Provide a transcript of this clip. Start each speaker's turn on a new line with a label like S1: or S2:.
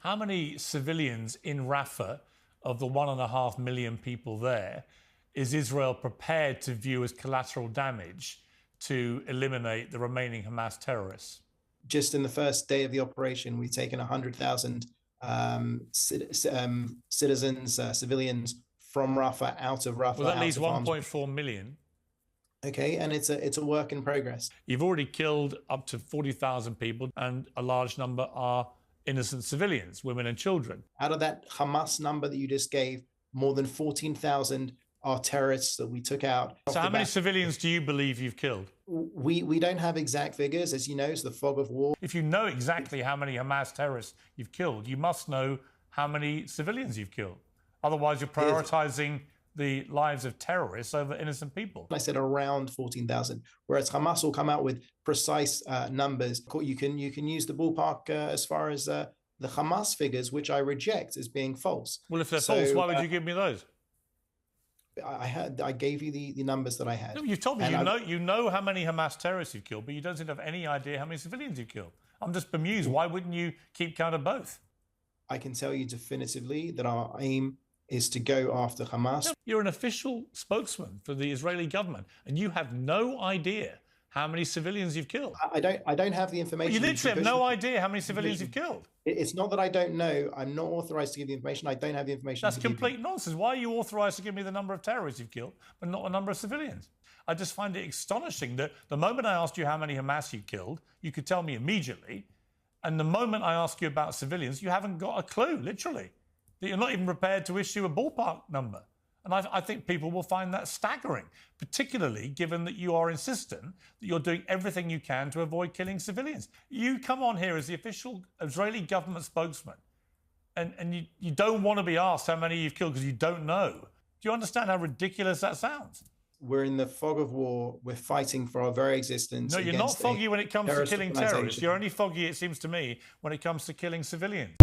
S1: How many civilians in Rafah, of the 1.5 million people there, is Israel prepared to view as collateral damage to eliminate the remaining Hamas terrorists?
S2: Just in the first day of the operation, we've taken 100,000 citizens, civilians from Rafah out of Rafah.
S1: Well, that leaves 1.4 million.
S2: Okay, and it's a work in progress.
S1: You've already killed up to 40,000 people, and a large number are innocent civilians, women and children.
S2: Out of that Hamas number that you just gave, more than 14,000 are terrorists that we took out.
S1: So how many civilians do you believe you've killed?
S2: We don't have exact figures, as you know, it's the fog of war.
S1: If you know exactly how many Hamas terrorists you've killed, you must know how many civilians you've killed. Otherwise, you're prioritizing the lives of terrorists over innocent people.
S2: I said around 14,000, whereas Hamas will come out with precise numbers. You can use the ballpark as far as the Hamas figures, which I reject as being false.
S1: Well, if they're false, why would you give me those?
S2: I gave you the numbers that I had.
S1: No, you've told me you know how many Hamas terrorists you've killed, but you don't seem to have any idea how many civilians you've killed. I'm just bemused. Why wouldn't you keep count of both?
S2: I can tell you definitively that our aim is to go after Hamas.
S1: You're an official spokesman for the Israeli government, and you have no idea how many civilians you've killed.
S2: I don't have the information.
S1: Well, you literally have no idea how many civilians you've killed.
S2: It's not that I don't know. I'm not authorized to give the information. I don't have the information.
S1: That's complete nonsense. Why are you authorized to give me the number of terrorists you've killed, but not the number of civilians? I just find it astonishing that the moment I asked you how many Hamas you killed, you could tell me immediately. And the moment I ask you about civilians, you haven't got a clue, literally. That you're not even prepared to issue a ballpark number. And I think people will find that staggering, particularly given that you are insistent that you're doing everything you can to avoid killing civilians. You come on here as the official Israeli government spokesman, and you don't want to be asked how many you've killed because you don't know. Do you understand how ridiculous that sounds?
S2: We're in the fog of war. We're fighting for our very existence.
S1: No, you're not foggy when it comes to killing terrorists. You're only foggy, it seems to me, when it comes to killing civilians.